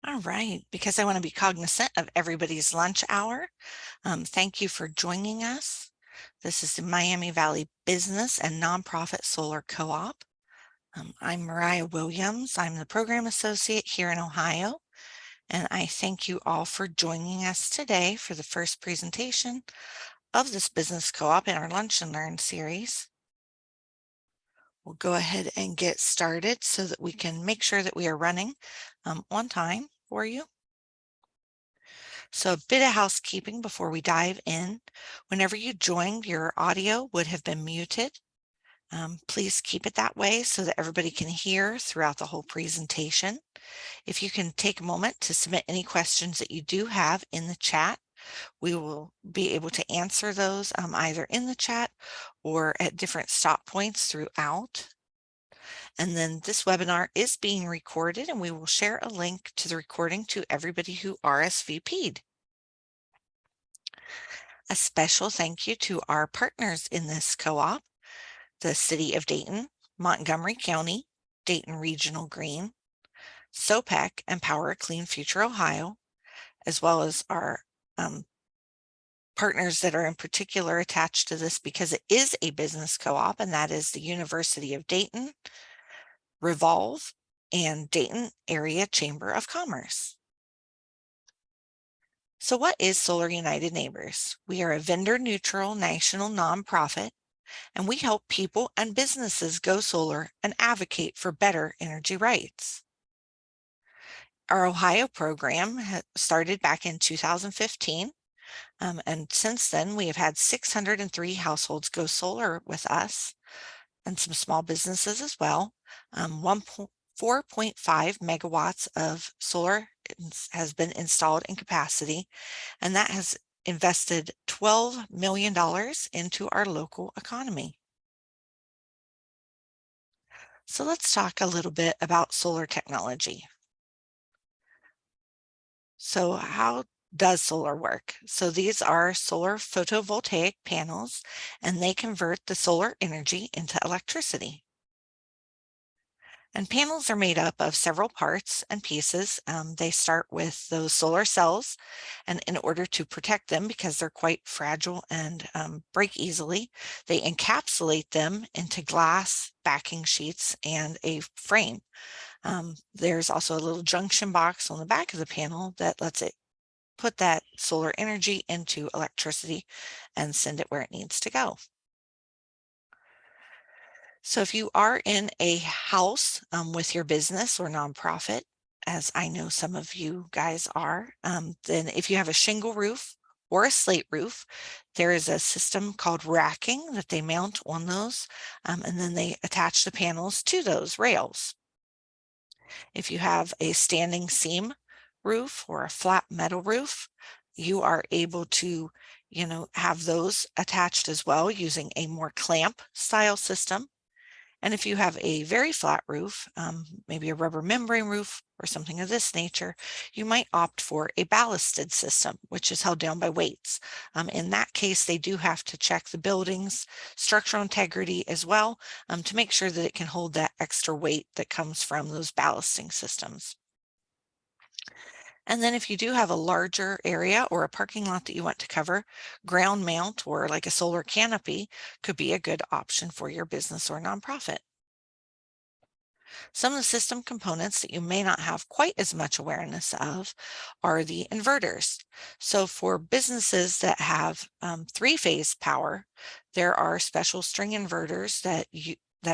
All right, because I want to be cognizant of everybody's lunch hour. Thank you for joining us. This is the Miami Valley Business and Nonprofit Solar Co-op. I'm Mariah Williams. I'm the Program Associate here in Ohio, and I thank you all for joining us today for the first presentation of this business co-op in our Lunch and Learn series. We'll go ahead and get started so that we can make sure that we are running on time for you. So a bit of housekeeping before we dive in. Whenever you joined, your audio would have been muted. Please keep it that way so that everybody can hear throughout the whole presentation. If you can take a moment to submit any questions that you do have in the chat, we will be able to answer those either in the chat or at different stop points throughout. And then this webinar is being recorded, and we will share a link to the recording to everybody who RSVP'd. A special thank you to our partners in this co-op, the City of Dayton, Montgomery County, Dayton Regional Green, SOPEC, and Power a Clean Future Ohio, as well as our partners that are in particular attached to this because it is a business co-op, and that is the University of Dayton, Revolve, and Dayton Area Chamber of Commerce. So what is Solar United Neighbors? We are a vendor-neutral national nonprofit, and we help people and businesses go solar and advocate for better energy rights. Our Ohio program started back in 2015, and since then we have had 603 households go solar with us, and some small businesses as well. 4.5 megawatts of solar has been installed in capacity, and that has invested $12 million into our local economy. So let's talk a little bit about solar technology. So how does solar work? So these are solar photovoltaic panels, and they convert the solar energy into electricity. And panels are made up of several parts and pieces. They start with those solar cells, and in order to protect them, because they're quite fragile and break easily, they encapsulate them into glass backing sheets and a frame. There's also a little junction box on the back of the panel that lets it put that solar energy into electricity and send it where it needs to go. So if you are in a house with your business or nonprofit, as I know some of you guys are, then if you have a shingle roof or a slate roof, there is a system called racking that they mount on those, and then they attach the panels to those rails. If you have a standing seam roof or a flat metal roof, you are able to, have those attached as well using a more clamp style system. And if you have a very flat roof, maybe a rubber membrane roof or something of this nature, you might opt for a ballasted system, which is held down by weights. In that case, they do have to check the building's structural integrity as well to make sure that it can hold that extra weight that comes from those ballasting systems. And then if you do have a larger area or a parking lot that you want to cover, ground mount or like a solar canopy could be a good option for your business or nonprofit. Some of the system components that you may not have quite as much awareness of are the inverters. So for businesses that have three-phase power, there are special string inverters that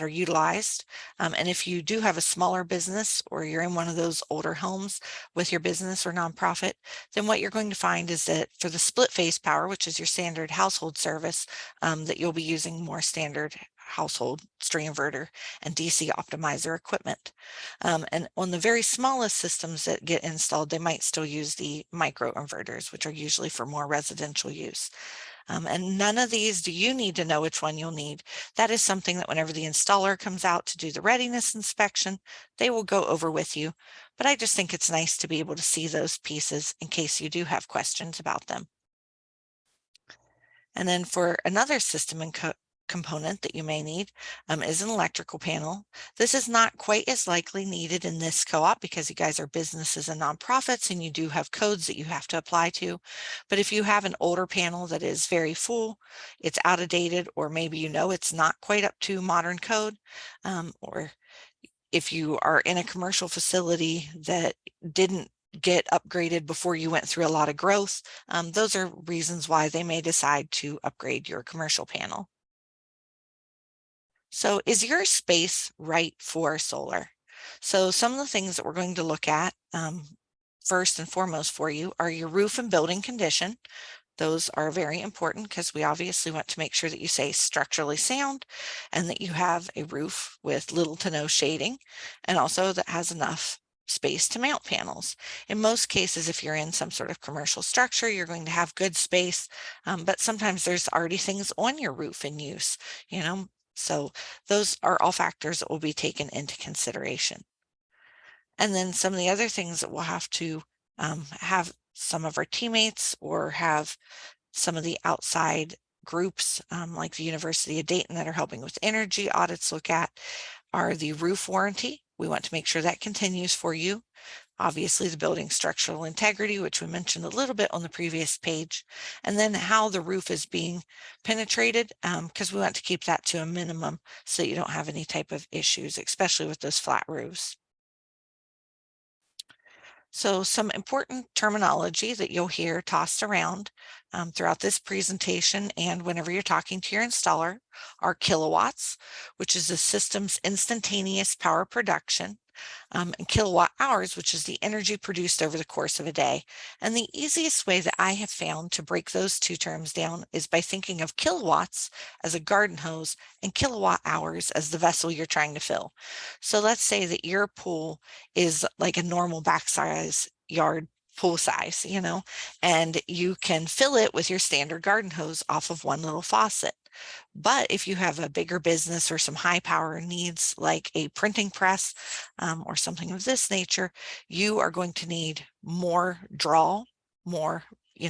are utilized. And if you do have a smaller business or you're in one of those older homes with your business or nonprofit, then what you're going to find is that for the split phase power, which is your standard household service, that you'll be using more standard household string inverter and DC optimizer equipment. And on the very smallest systems that get installed, they might still use the micro inverters, which are usually for more residential use. And none of these do you need to know which one you'll need. That is something that whenever the installer comes out to do the readiness inspection, they will go over with you. But I just think it's nice to be able to see those pieces in case you do have questions about them. And then for another system component that you may need is an electrical panel. This is not quite as likely needed in this co-op because you guys are businesses and nonprofits and you do have codes that you have to apply to. But if you have an older panel that is very full, it's outdated, or maybe it's not quite up to modern code, or if you are in a commercial facility that didn't get upgraded before you went through a lot of growth, those are reasons why they may decide to upgrade your commercial panel. So is your space right for solar? So some of the things that we're going to look at first and foremost for you are your roof and building condition. Those are very important because we obviously want to make sure that you stay structurally sound and that you have a roof with little to no shading, and also that has enough space to mount panels. In most cases, if you're in some sort of commercial structure, you're going to have good space, but sometimes there's already things on your roof in use, you know, so those are all factors that will be taken into consideration. And then some of the other things that we'll have to have some of our teammates or have some of the outside groups like the University of Dayton that are helping with energy audits look at are the roof warranty. We want to make sure that continues for you. Obviously, the building structural integrity, which we mentioned a little bit on the previous page, and then how the roof is being penetrated, because we want to keep that to a minimum so that you don't have any type of issues, especially with those flat roofs. So some important terminology that you'll hear tossed around throughout this presentation and whenever you're talking to your installer are kilowatts, which is the system's instantaneous power production, and kilowatt hours, which is the energy produced over the course of a day. And the easiest way that I have found to break those two terms down is by thinking of kilowatts as a garden hose and kilowatt hours as the vessel you're trying to fill. So let's say that your pool is like a normal backsize yard pool size, and you can fill it with your standard garden hose off of one little faucet. But if you have a bigger business or some high power needs like a printing press or something of this nature, you are going to need more draw, more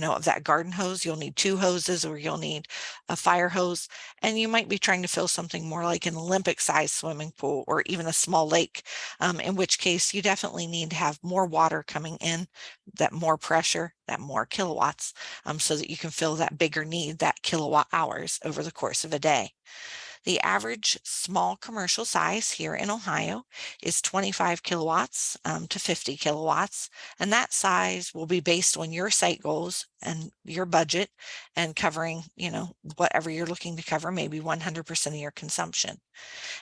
of that garden hose. You'll need two hoses or you'll need a fire hose. And you might be trying to fill something more like an Olympic sized swimming pool or even a small lake, in which case you definitely need to have more water coming in, that more pressure, that more kilowatts, so that you can fill that bigger need, that kilowatt hours over the course of a day. The average small commercial size here in Ohio is 25 kilowatts to 50 kilowatts, and that size will be based on your site goals and your budget and covering, whatever you're looking to cover, maybe 100% of your consumption.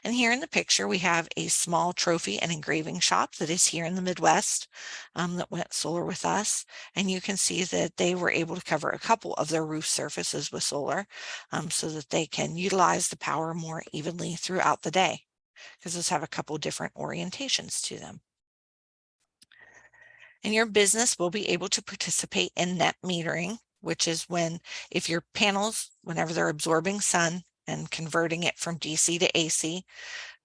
And here in the picture, we have a small trophy and engraving shop that is here in the Midwest that went solar with us. And you can see that they were able to cover a couple of their roof surfaces with solar so that they can utilize the power more evenly throughout the day, because those have a couple different orientations to them. And your business will be able to participate in net metering, which is if your panels, whenever they're absorbing sun and converting it from DC to AC,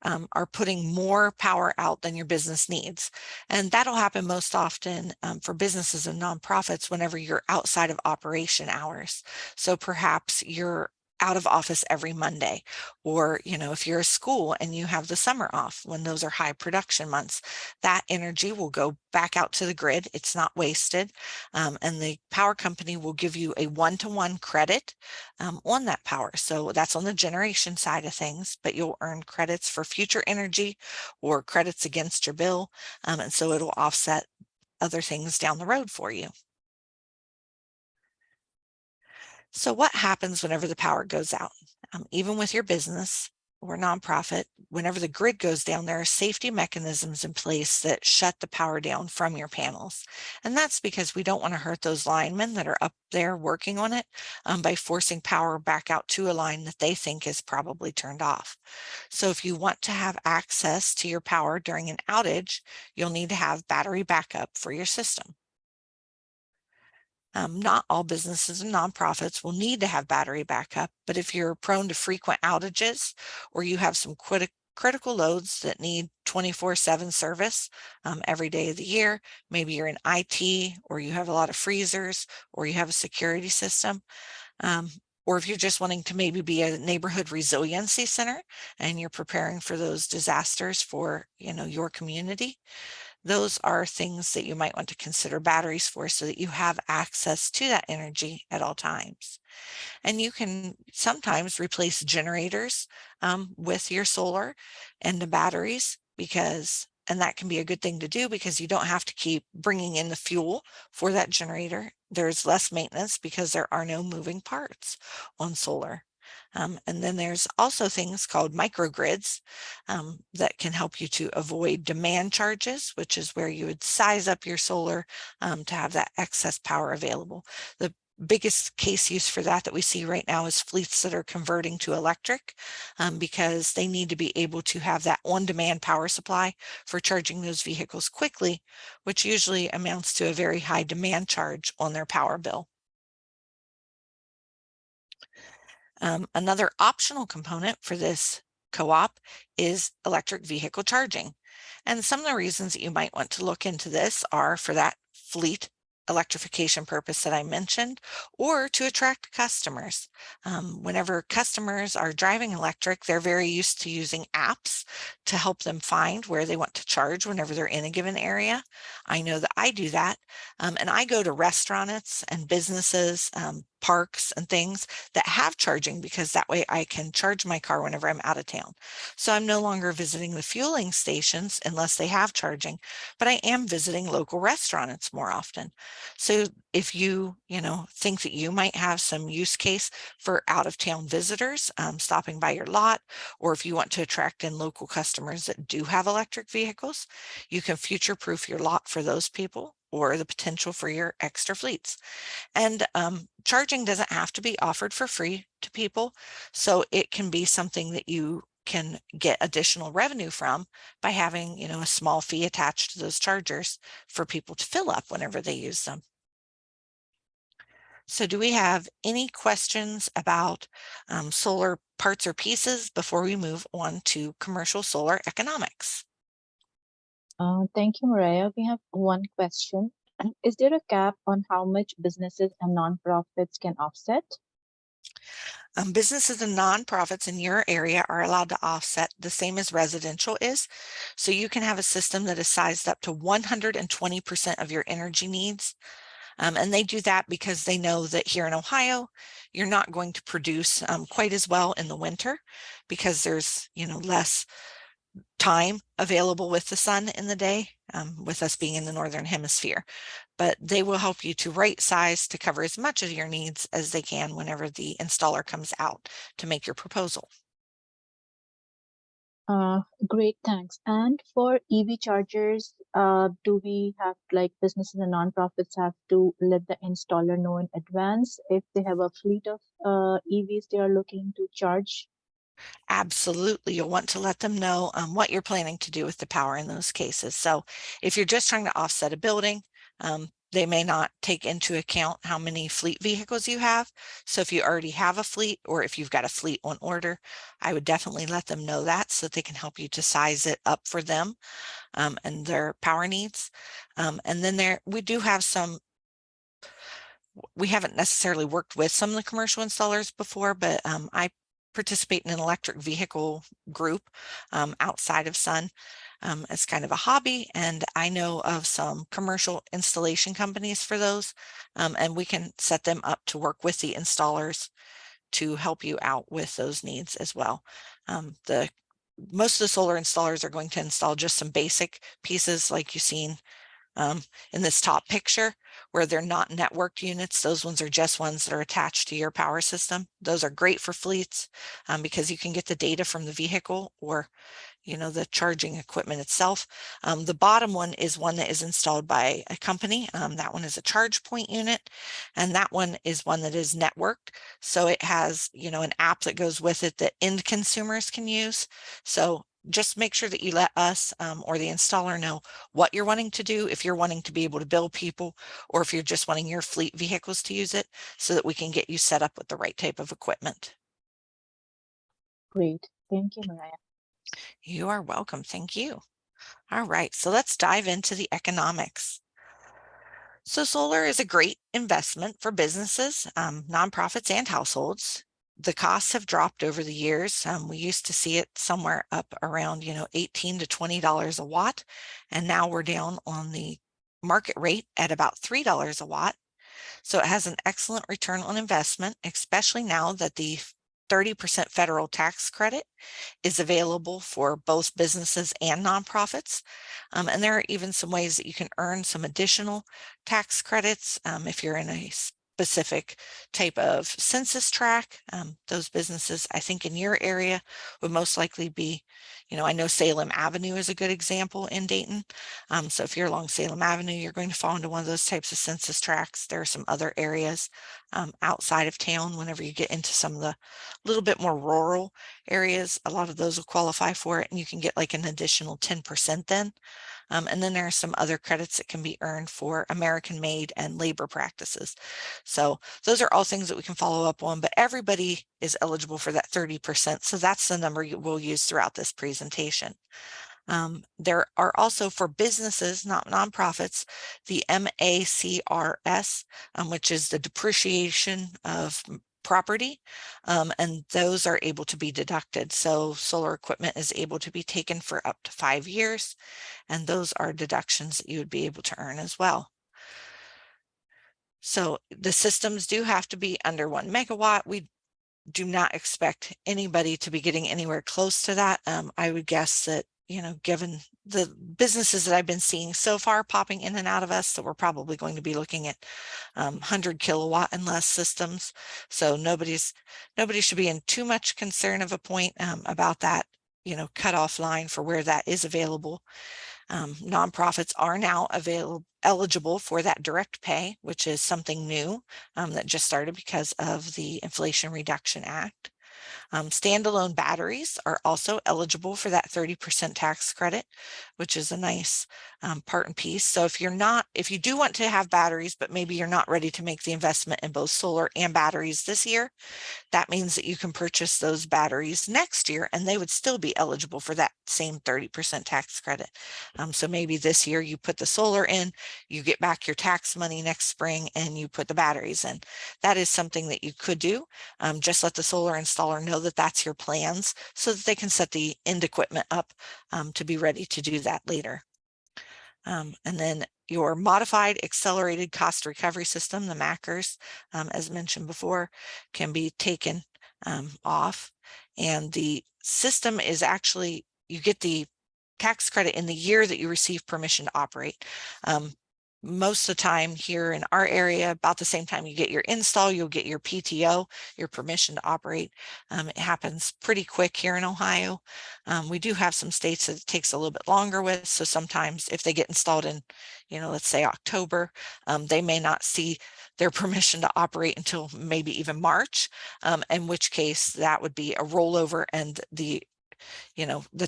are putting more power out than your business needs. And that'll happen most often for businesses and nonprofits whenever you're outside of operation hours. So perhaps you're out of office every Monday, or if you're a school and you have the summer off when those are high production months, that energy will go back out to the grid. It's not wasted, and the power company will give you a one-to-one credit on that power. So that's on the generation side of things, but you'll earn credits for future energy or credits against your bill, and so it'll offset other things down the road for you. So what happens whenever the power goes out? Even with your business or nonprofit, whenever the grid goes down, there are safety mechanisms in place that shut the power down from your panels. And that's because we don't want to hurt those linemen that are up there working on it by forcing power back out to a line that they think is probably turned off. So if you want to have access to your power during an outage, you'll need to have battery backup for your system. Not all businesses and nonprofits will need to have battery backup, but if you're prone to frequent outages or you have some critical loads that need 24/7 service every day of the year, maybe you're in IT or you have a lot of freezers or you have a security system, Or if you're just wanting to maybe be a neighborhood resiliency center and you're preparing for those disasters for, your community, those are things that you might want to consider batteries for so that you have access to that energy at all times. And you can sometimes replace generators with your solar and the batteries and that can be a good thing to do because you don't have to keep bringing in the fuel for that generator. There's less maintenance because there are no moving parts on solar. And then there's also things called microgrids that can help you to avoid demand charges, which is where you would size up your solar to have that excess power available. The biggest case use for that we see right now is fleets that are converting to electric because they need to be able to have that on-demand power supply for charging those vehicles quickly, which usually amounts to a very high demand charge on their power bill. Another optional component for this co-op is electric vehicle charging. And some of the reasons that you might want to look into this are for that fleet electrification purpose that I mentioned, or to attract customers. Whenever customers are driving electric, they're very used to using apps to help them find where they want to charge whenever they're in a given area. I know that I do that. And I go to restaurants and businesses, parks and things that have charging because that way I can charge my car whenever I'm out of town. So I'm no longer visiting the fueling stations unless they have charging, but I am visiting local restaurants more often. So if you, think that you might have some use case for out of town visitors stopping by your lot, or if you want to attract in local customers that do have electric vehicles, you can future proof your lot for those people or the potential for your extra fleets. And charging doesn't have to be offered for free to people. So it can be something that you can get additional revenue from by having, a small fee attached to those chargers for people to fill up whenever they use them. So do we have any questions about solar parts or pieces before we move on to commercial solar economics? Thank you, Mariah. We have one question. Is there a cap on how much businesses and nonprofits can offset? Businesses and nonprofits in your area are allowed to offset the same as residential is. So you can have a system that is sized up to 120% of your energy needs. And they do that because they know that here in Ohio, you're not going to produce quite as well in the winter because there's, less time available with the sun in the day, with us being in the northern hemisphere. But they will help you to right size to cover as much of your needs as they can whenever the installer comes out to make your proposal. Great, thanks. And for EV chargers, do we have businesses and nonprofits have to let the installer know in advance if they have a fleet of EVs they are looking to charge? Absolutely. You'll want to let them know what you're planning to do with the power in those cases. So if you're just trying to offset a building, they may not take into account how many fleet vehicles you have. So if you already have a fleet or if you've got a fleet on order, I would definitely let them know that so that they can help you to size it up for them and their power needs. And then we do have we haven't necessarily worked with some of the commercial installers before, but I participate in an electric vehicle group outside of Sun as kind of a hobby. And I know of some commercial installation companies for those, and we can set them up to work with the installers to help you out with those needs as well. Most of the solar installers are going to install just some basic pieces like you've seen in this top picture where they're not networked units. Those ones are just ones that are attached to your power system. Those are great for fleets because you can get the data from the vehicle or the charging equipment itself. The bottom one is one that is installed by a company. That one is a charge point unit, and that one is one that is networked. So it has, an app that goes with it that end consumers can use. So just make sure that you let us or the installer know what you're wanting to do, if you're wanting to be able to bill people, or if you're just wanting your fleet vehicles to use it so that we can get you set up with the right type of equipment. Great. Thank you, Mariah. You are welcome. Thank you. All right, so let's dive into the economics. So solar is a great investment for businesses, nonprofits, and households. The costs have dropped over the years. We used to see it somewhere up around, $18 to $20 a watt, and now we're down on the market rate at about $3 a watt. So it has an excellent return on investment, especially now that the 30% federal tax credit is available for both businesses and nonprofits. And there are even some ways that you can earn some additional tax credits if you're in a specific type of census tract. Those businesses, I think in your area, would most likely be, I know Salem Avenue is a good example in Dayton. So if you're along Salem Avenue, you're going to fall into one of those types of census tracts. There are some other areas outside of town whenever you get into some of the little bit more rural areas. A lot of those will qualify for it, and you can get like an additional 10% then. And then there are some other credits that can be earned for American made and labor practices. So those are all things that we can follow up on, but everybody is eligible for that 30%. So that's the number we'll use throughout this presentation. There are also for businesses, not nonprofits, the MACRS, which is the depreciation of property, and those are able to be deducted. So solar equipment is able to be taken for up to 5 years, and those are deductions that you would be able to earn as well. So the systems do have to be under 1 megawatt. We do not expect anybody to be getting anywhere close to that. I would guess that, given the businesses that I've been seeing so far popping in and out of us, that we're probably going to be looking at 100 kilowatt and less systems. So nobody should be in too much concern of a point about that, cutoff line for where that is available. Nonprofits are now eligible for that direct pay, which is something new that just started because of the Inflation Reduction Act. Standalone batteries are also eligible for that 30% tax credit, which is a nice part and piece. So if you do want to have batteries, but maybe you're not ready to make the investment in both solar and batteries this year, that means that you can purchase those batteries next year and they would still be eligible for that same 30% tax credit. So maybe this year you put the solar in, you get back your tax money next spring and you put the batteries in. That is something that you could do. Just let the solar installer know that that's your plans so that they can set the end equipment up to be ready to do that later. And then your modified accelerated cost recovery system, the MACRS, as mentioned before, can be taken off. And the system is actually, you get the tax credit in the year that you receive permission to operate. Most of the time here in our area, about the same time you get your install, you'll get your PTO, your permission to operate. It happens pretty quick here in Ohio. We do have some states that it takes a little bit longer with. So sometimes if they get installed in, let's say October, they may not see their permission to operate until maybe even March, in which case that would be a rollover and the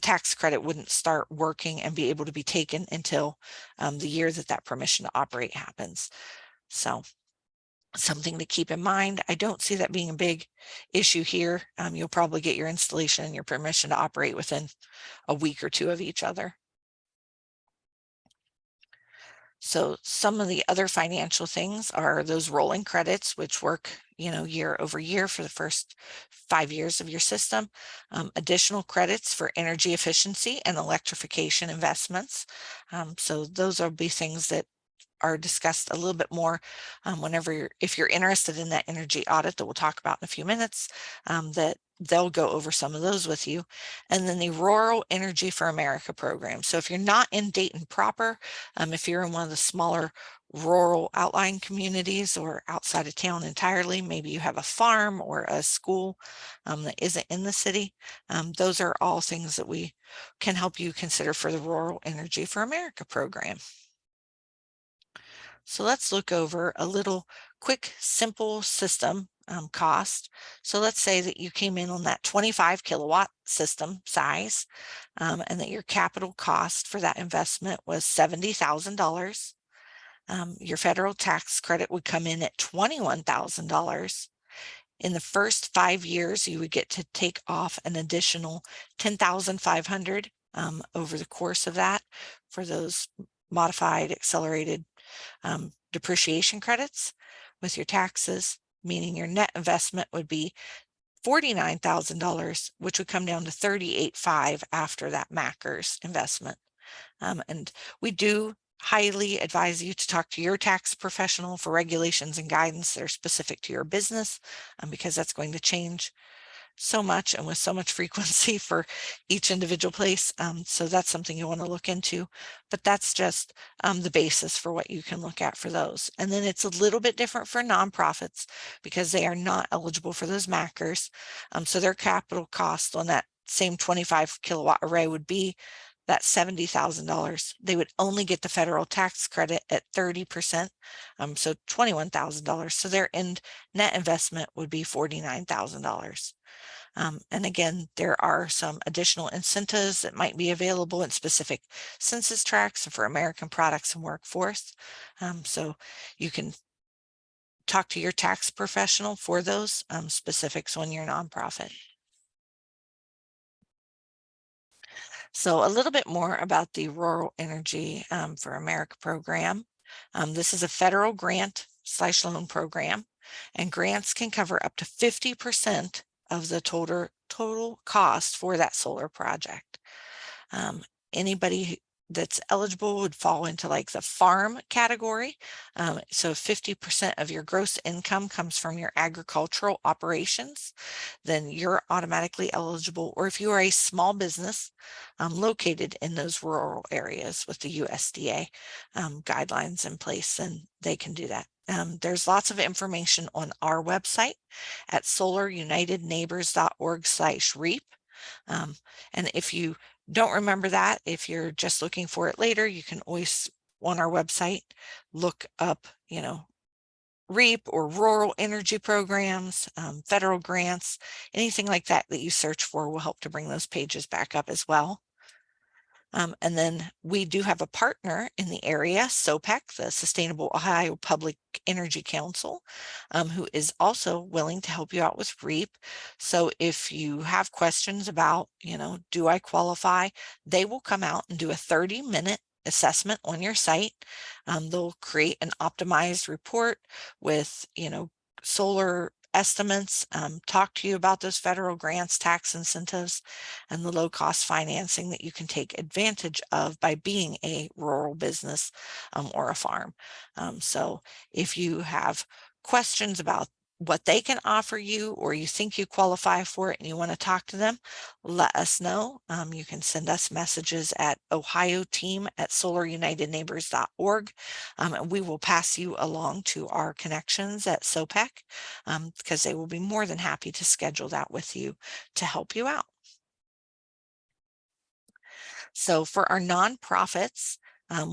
tax credit wouldn't start working and be able to be taken until the year that permission to operate happens. So something to keep in mind. I don't see that being a big issue here. You'll probably get your installation and your permission to operate within a week or two of each other. So some of the other financial things are those rolling credits, which work, year over year for the first 5 years of your system. Additional credits for energy efficiency and electrification investments. So those will be things that are discussed a little bit more if you're interested in that energy audit that we'll talk about in a few minutes, that they'll go over some of those with you. And then the Rural Energy for America program. So if you're not in Dayton proper, if you're in one of the smaller rural outlying communities or outside of town entirely, maybe you have a farm or a school that isn't in the city, those are all things that we can help you consider for the Rural Energy for America program. So let's look over a little quick, simple system cost. So let's say that you came in on that 25 kilowatt system size and that your capital cost for that investment was $70,000. Your federal tax credit would come in at $21,000. In the first 5 years, you would get to take off an additional $10,500 over the course of that for those modified accelerated depreciation credits with your taxes, meaning your net investment would be $49,000, which would come down to $38,500 after that Macker's investment. And we do highly advise you to talk to your tax professional for regulations and guidance that are specific to your business, because that's going to change so much and with so much frequency for each individual place. So that's something you want to look into, but that's just the basis for what you can look at for those. And then it's a little bit different for nonprofits because they are not eligible for those Mackers. So their capital cost on that same 25 kilowatt array would be that $70,000. They would only get the federal tax credit at 30%, so $21,000. So their net investment would be $49,000. And again, there are some additional incentives that might be available in specific census tracts for American products and workforce. So you can talk to your tax professional for those specifics on your nonprofit. So a little bit more about the Rural Energy for America program. This is a federal grant/loan program, and grants can cover up to 50% of the total cost for that solar project. Anybody that's eligible would fall into like the farm category. So 50% of your gross income comes from your agricultural operations, then you're automatically eligible. Or if you are a small business located in those rural areas with the USDA guidelines in place, then they can do that. There's lots of information on our website at solarunitedneighbors.org/REAP. And if you don't remember that, if you're just looking for it later, you can always on our website look up, REAP or rural energy programs, federal grants, anything like that that you search for will help to bring those pages back up as well. And then we do have a partner in the area, SOPEC, the Sustainable Ohio Public Energy Council, who is also willing to help you out with REAP. So if you have questions about, do I qualify, they will come out and do a 30-minute assessment on your site. They'll create an optimized report with, solar estimates, talk to you about those federal grants, tax incentives, and the low cost financing that you can take advantage of by being a rural business or a farm. So if you have questions about what they can offer you, or you think you qualify for it and you want to talk to them, let us know. You can send us messages at ohioteam@solarunitedneighbors.org, and we will pass you along to our connections at SOPEC, because they will be more than happy to schedule that with you to help you out. So for our nonprofits,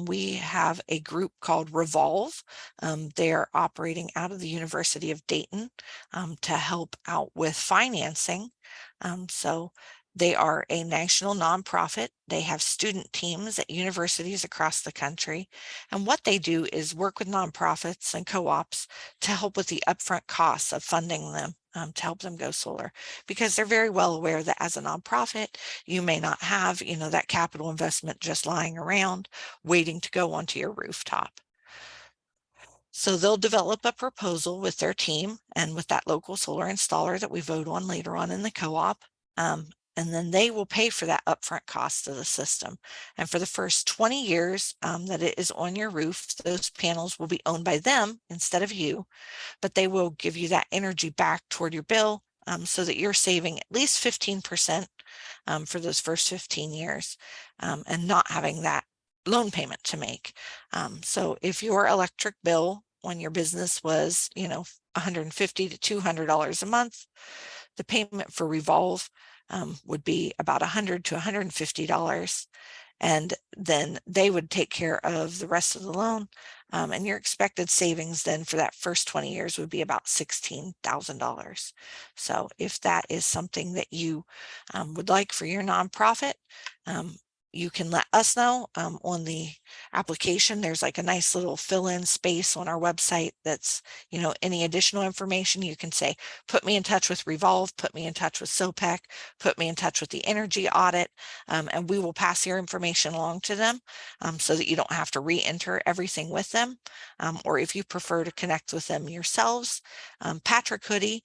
we have a group called Revolve. They are operating out of the University of Dayton to help out with financing. So they are a national nonprofit. They have student teams at universities across the country. And what they do is work with nonprofits and co-ops to help with the upfront costs of funding them to help them go solar, because they're very well aware that as a nonprofit, you may not have, that capital investment just lying around waiting to go onto your rooftop. So they'll develop a proposal with their team and with that local solar installer that we vote on later on in the co-op. And then they will pay for that upfront cost of the system. And for the first 20 years that it is on your roof, those panels will be owned by them instead of you, but they will give you that energy back toward your bill so that you're saving at least 15% for those first 15 years and not having that loan payment to make. So if your electric bill on your business was, $150 to $200 a month, the payment for Revolve would be about $100 to $150. And then they would take care of the rest of the loan. And your expected savings then for that first 20 years would be about $16,000. So if that is something that you would like for your nonprofit, you can let us know on the application. There's like a nice little fill-in space on our website that's, any additional information you can say, put me in touch with Revolve, put me in touch with SOPEC, put me in touch with the energy audit, and we will pass your information along to them so that you don't have to re-enter everything with them. Or if you prefer to connect with them yourselves, Patrick Hoodie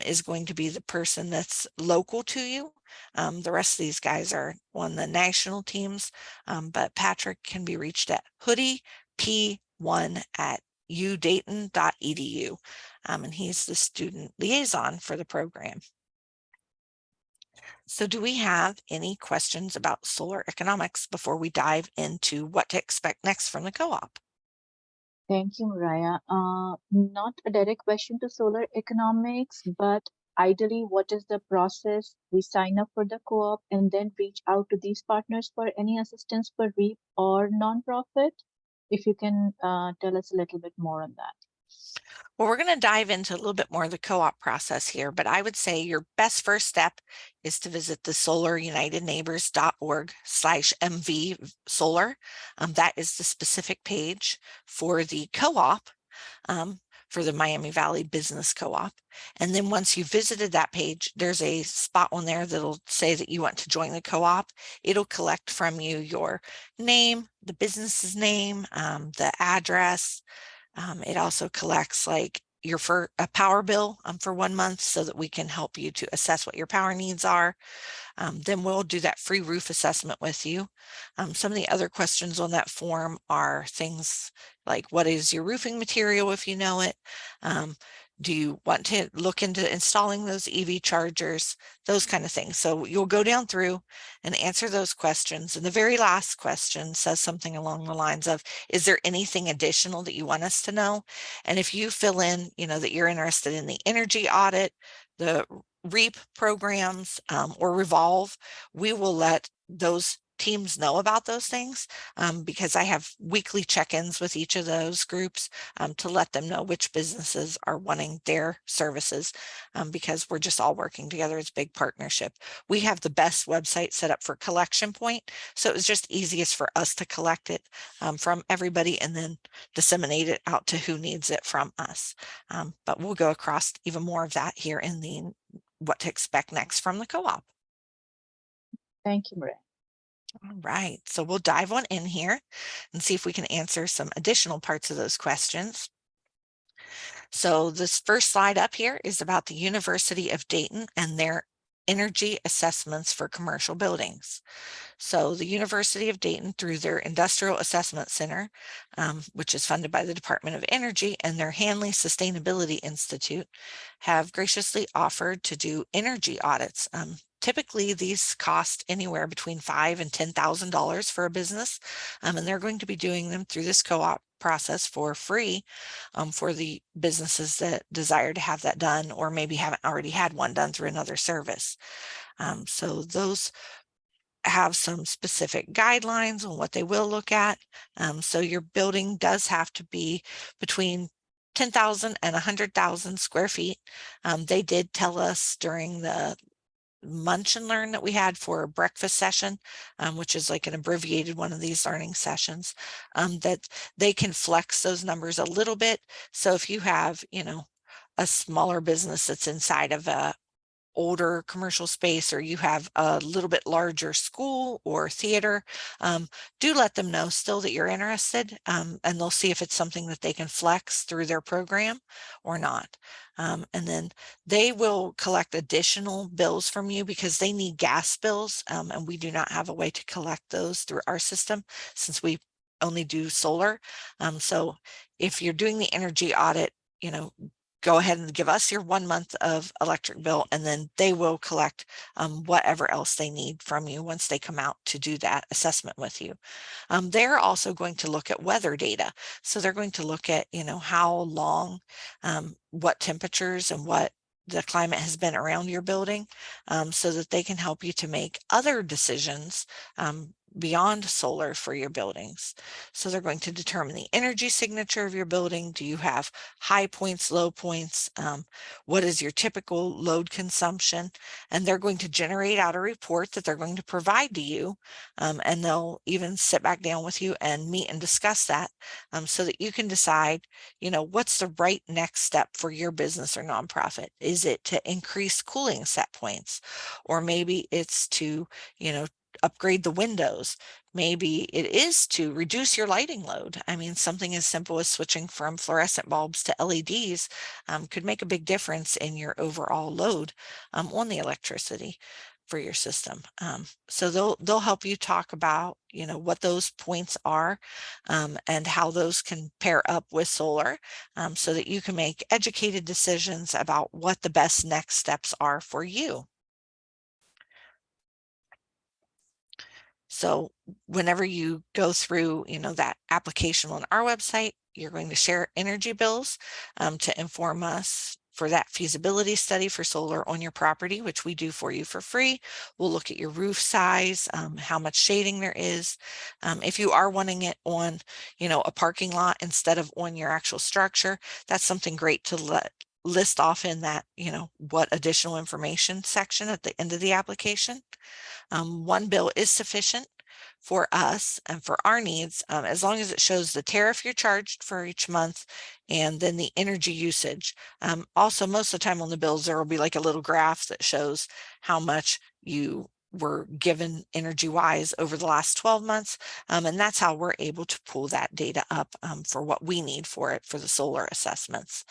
is going to be the person that's local to you. The rest of these guys are on the national teams, but Patrick can be reached at hoodiep1@udayton.edu, and he's the student liaison for the program. So do we have any questions about solar economics before we dive into what to expect next from the co-op? Thank you, Mariah. Not a direct question to solar economics, but ideally, what is the process? We sign up for the co-op and then reach out to these partners for any assistance for REAP or nonprofit. If you can tell us a little bit more on that. Well, we're going to dive into a little bit more of the co-op process here, but I would say your best first step is to visit the solarunitedneighbors.org/MV solar. That is the specific page for the co-op, for the Miami Valley Business Co-op. And then once you've visited that page, there's a spot on there that'll say that you want to join the co-op. It'll collect from you your name, the business's name, the address. It also collects like your for a power bill for 1 month so that we can help you to assess what your power needs are. Then we'll do that free roof assessment with you. Some of the other questions on that form are things like, what is your roofing material if you know it? Do you want to look into installing those EV chargers? Those kind of things. So you'll go down through and answer those questions. And the very last question says something along the lines of, is there anything additional that you want us to know? And if you fill in, that you're interested in the energy audit, the REAP programs, or Revolve, we will let those teams know about those things because I have weekly check-ins with each of those groups to let them know which businesses are wanting their services because we're just all working together as a big partnership. We have the best website set up for collection point, so it was just easiest for us to collect it from everybody and then disseminate it out to who needs it from us. But we'll go across even more of that here in the what to expect next from the co-op. Thank you, Mariah. All right, so we'll dive on in here and see if we can answer some additional parts of those questions. So this first slide up here is about the University of Dayton and their energy assessments for commercial buildings. So the University of Dayton, through their Industrial Assessment Center, which is funded by the Department of Energy, and their Hanley Sustainability Institute, have graciously offered to do energy audits. Typically, these cost anywhere between $5,000 and $10,000 for a business, and they're going to be doing them through this co-op process for free for the businesses that desire to have that done or maybe haven't already had one done through another service. So those have some specific guidelines on what they will look at. So your building does have to be between 10,000 and 100,000 square feet. They did tell us during the Munch and Learn that we had for a breakfast session, which is like an abbreviated one of these learning sessions, that they can flex those numbers a little bit. So if you have, a smaller business that's inside of a older commercial space, or you have a little bit larger school or theater, do let them know still that you're interested, and they'll see if it's something that they can flex through their program or not. And then they will collect additional bills from you because they need gas bills, and we do not have a way to collect those through our system since we only do solar. So if you're doing the energy audit, go ahead and give us your 1 month of electric bill, and then they will collect whatever else they need from you once they come out to do that assessment with you. They're also going to look at weather data. So they're going to look at, how long, what temperatures and what the climate has been around your building, so that they can help you to make other decisions beyond solar for your buildings. So they're going to determine the energy signature of your building. Do you have high points, low points? What is your typical load consumption? And they're going to generate out a report that they're going to provide to you. And they'll even sit back down with you and meet and discuss that so that you can decide, what's the right next step for your business or nonprofit? Is it to increase cooling set points? Or maybe it's to, upgrade the windows. Maybe it is to reduce your lighting load. I mean, something as simple as switching from fluorescent bulbs to LEDs could make a big difference in your overall load on the electricity for your system. So they'll help you talk about, what those points are and how those can pair up with solar so that you can make educated decisions about what the best next steps are for you. So whenever you go through, that application on our website, you're going to share energy bills to inform us for that feasibility study for solar on your property, which we do for you for free. We'll look at your roof size, how much shading there is. If you are wanting it on, a parking lot instead of on your actual structure, that's something great to list off in that, what additional information section at the end of the application. One bill is sufficient for us and for our needs, as long as it shows the tariff you're charged for each month and then the energy usage. Also, most of the time on the bills, there will be like a little graph that shows how much you were given energy wise over the last 12 months. And that's how we're able to pull that data up for what we need for it for the solar assessments.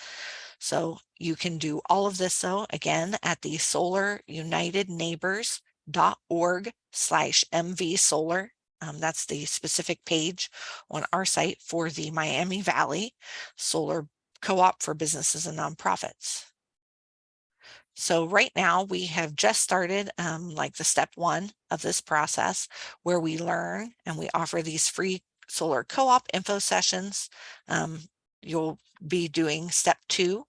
So you can do all of this though, again, at the solarunitedneighbors.org/MV Solar. That's the specific page on our site for the Miami Valley Solar Co-op for businesses and nonprofits. So right now we have just started like the step 1 of this process where we learn and we offer these free solar co-op info sessions. You'll be doing step 2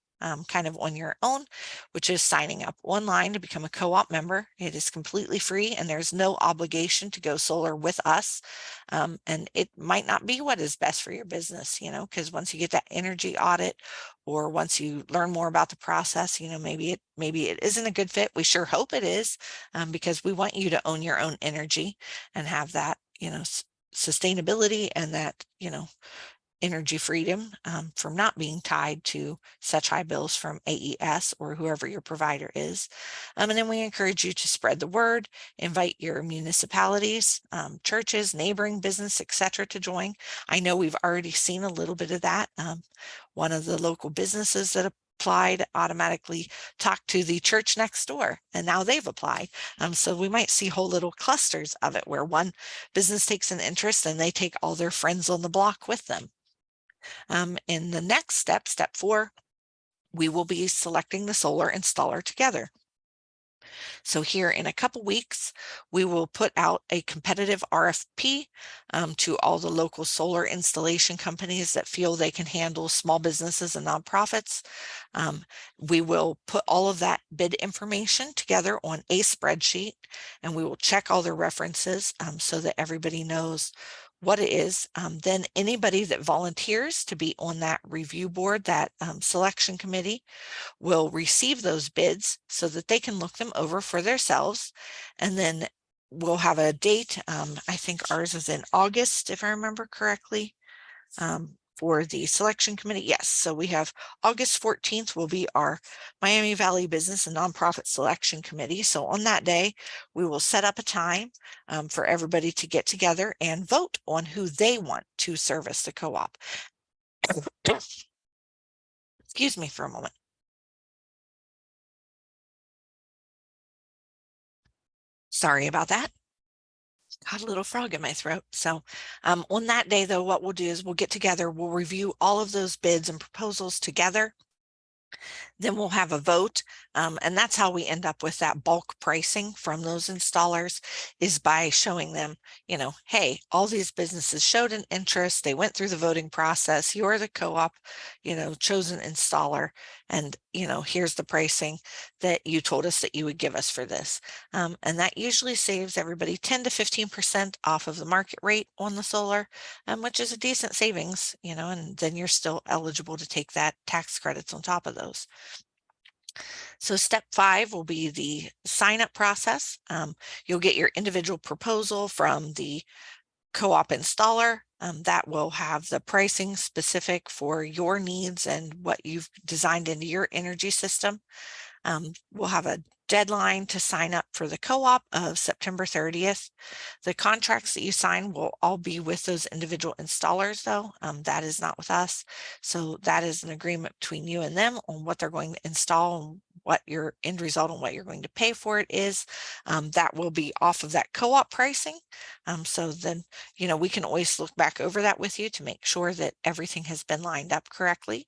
kind of on your own, which is signing up online to become a co-op member. It is completely free and there's no obligation to go solar with us. And it might not be what is best for your business, because once you get that energy audit or once you learn more about the process, maybe it isn't a good fit. We sure hope it is, because we want you to own your own energy and have that, sustainability and that, energy freedom from not being tied to such high bills from AES or whoever your provider is. And then we encourage you to spread the word, invite your municipalities, churches, neighboring business, etc. to join. I know we've already seen a little bit of that. One of the local businesses that applied automatically talked to the church next door and now they've applied. So we might see whole little clusters of it where one business takes an interest and they take all their friends on the block with them. In the next step, step 4, we will be selecting the solar installer together. So here in a couple weeks, we will put out a competitive RFP to all the local solar installation companies that feel they can handle small businesses and nonprofits. We will put all of that bid information together on a spreadsheet, and we will check all their references so that everybody knows what it is. Then anybody that volunteers to be on that review board, that selection committee, will receive those bids so that they can look them over for themselves. And then we'll have a date. I think ours is in August, if I remember correctly, for the selection committee. Yes, so we have August 14th will be our Miami Valley Business and Nonprofit Selection Committee. So on that day, we will set up a time for everybody to get together and vote on who they want to service the co-op. Excuse me for a moment. Sorry about that. Got a little frog in my throat. So on that day, though, what we'll do is we'll get together, we'll review all of those bids and proposals together. Then we'll have a vote. And that's how we end up with that bulk pricing from those installers, is by showing them, hey, all these businesses showed an interest. They went through the voting process. You're the co-op, chosen installer. and here's the pricing that you told us that you would give us for this. And that usually saves everybody 10 to 15% off of the market rate on the solar, which is a decent savings, and then you're still eligible to take that tax credits on top of those. So step 5 will be the sign up process. You'll get your individual proposal from the co-op installer. That will have the pricing specific for your needs and what you've designed into your energy system. We'll have a deadline to sign up for the co-op of September 30th. The contracts that you sign will all be with those individual installers though. That is not with us. So that is an agreement between you and them on what they're going to install and what your end result and what you're going to pay for it is. That will be off of that co-op pricing. So then, we can always look back over that with you to make sure that everything has been lined up correctly.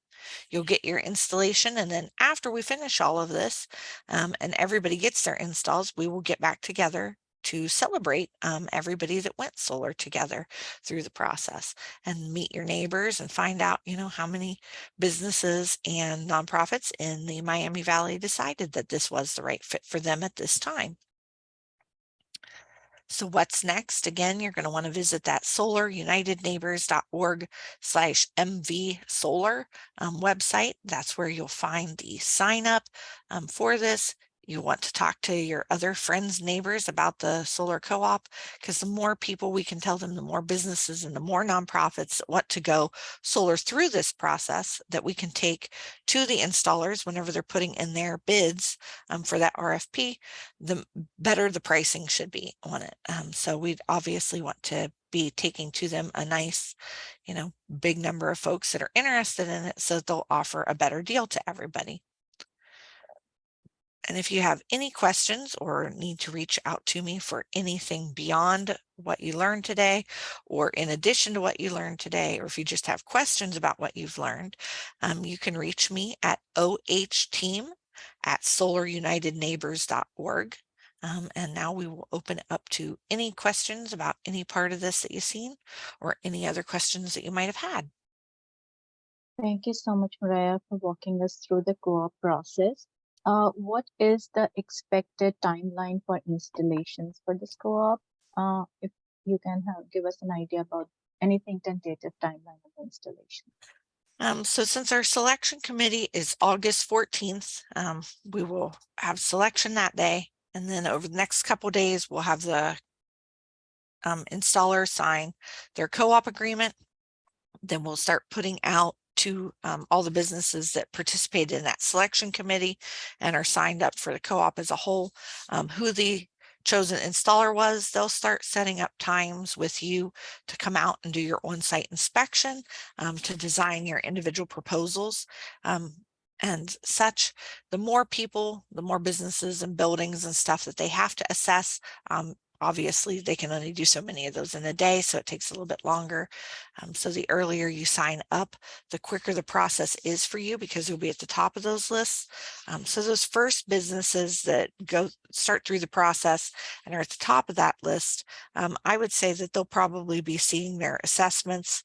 You'll get your installation, and then after we finish all of this and everybody gets their installs, we will get back together to celebrate everybody that went solar together through the process and meet your neighbors and find out, how many businesses and nonprofits in the Miami Valley decided that this was the right fit for them at this time. So what's next? Again, you're going to want to visit that solarunitedneighbors.org/MV solar website. That's where you'll find the sign up for this. You want to talk to your other friends, neighbors about the solar co-op, because the more people we can tell them, the more businesses and the more nonprofits that want to go solar through this process that we can take to the installers whenever they're putting in their bids for that RFP, the better the pricing should be on it. So we'd obviously want to be taking to them a nice, big number of folks that are interested in it so they'll offer a better deal to everybody. And if you have any questions or need to reach out to me for anything beyond what you learned today, or in addition to what you learned today, or if you just have questions about what you've learned, you can reach me at ohteam@solarunitedneighbors.org. And now we will open it up to any questions about any part of this that you've seen or any other questions that you might have had. Thank you so much, Mariah, for walking us through the co-op process. What is the expected timeline for installations for this co-op? If you can give us an idea about anything tentative timeline of installation. So since our selection committee is August 14th, we will have selection that day. And then over the next couple of days, we'll have the installer sign their co-op agreement. Then we'll start putting out to all the businesses that participated in that selection committee and are signed up for the co-op as a whole, who the chosen installer was. They'll start setting up times with you to come out and do your on-site inspection, to design your individual proposals and such. The more people, the more businesses and buildings and stuff that they have to assess. Obviously, they can only do so many of those in a day, so it takes a little bit longer. So the earlier you sign up, the quicker the process is for you, because you'll be at the top of those lists. So those first businesses that start through the process and are at the top of that list, I would say that they'll probably be seeing their assessments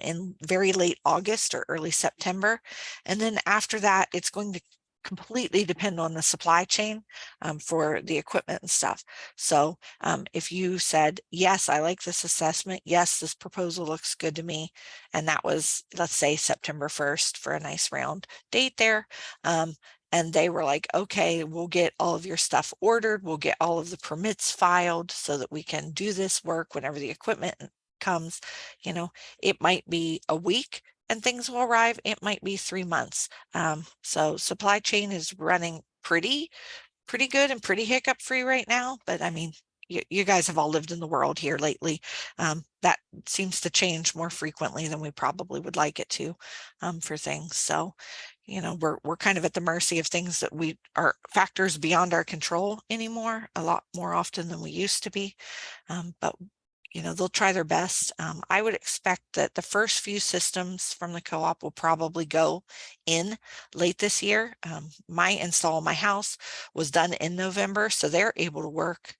in very late August or early September. And then after that, it's going to completely depend on the supply chain for the equipment and stuff. So if you said, yes, I like this assessment, yes, this proposal looks good to me, and that was, let's say, September 1st for a nice round date there, and they were like, okay, we'll get all of your stuff ordered, we'll get all of the permits filed so that we can do this work whenever the equipment comes, it might be a week and things will arrive. It might be 3 months. So supply chain is running pretty good and pretty hiccup free right now. But I mean, you guys have all lived in the world here lately. That seems to change more frequently than we probably would like it to for things. So, we're kind of at the mercy of things that are factors beyond our control anymore, a lot more often than we used to be. But they'll try their best. I would expect that the first few systems from the co-op will probably go in late this year. My install in my house was done in November, so they're able to work,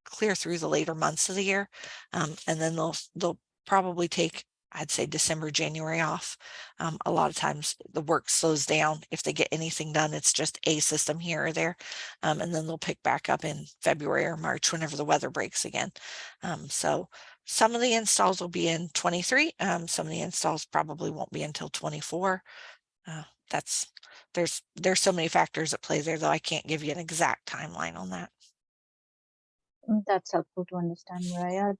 clear through the later months of the year. And then they'll probably take, I'd say December, January off. A lot of times the work slows down. If they get anything done, it's just a system here or there. And then they'll pick back up in February or March whenever the weather breaks again. So some of the installs will be in 23. Some of the installs probably won't be until 24. That's there's so many factors at play there, though I can't give you an exact timeline on that. That's helpful to understand, Mariah.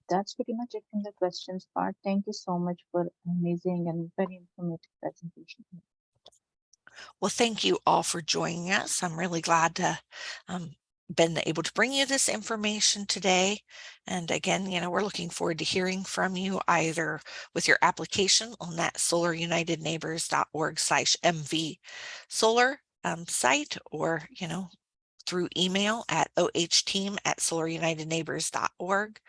That's pretty much it from the questions part. Thank you so much for amazing and very informative presentation. Well, thank you all for joining us. I'm really glad to been able to bring you this information today. And again, we're looking forward to hearing from you either with your application on that solarunitedneighbors.org/MV solar site, or, through email at ohteam@solarunitedneighbors.org.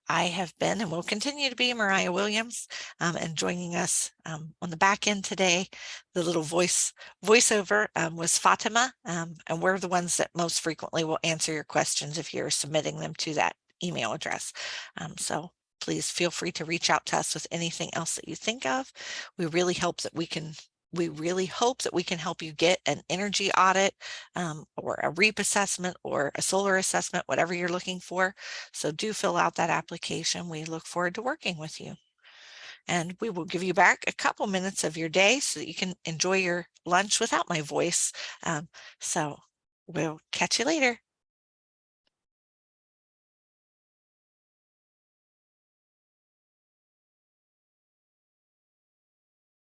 I have been and will continue to be Mariah Williams, and joining us on the back end today, the little voiceover was Fatima, and we're the ones that most frequently will answer your questions if you're submitting them to that email address. So please feel free to reach out to us with anything else that you think of. We really hope that we can help you get an energy audit, or a REAP assessment or a solar assessment, whatever you're looking for. So do fill out that application. We look forward to working with you. And we will give you back a couple minutes of your day so that you can enjoy your lunch without my voice. So we'll catch you later.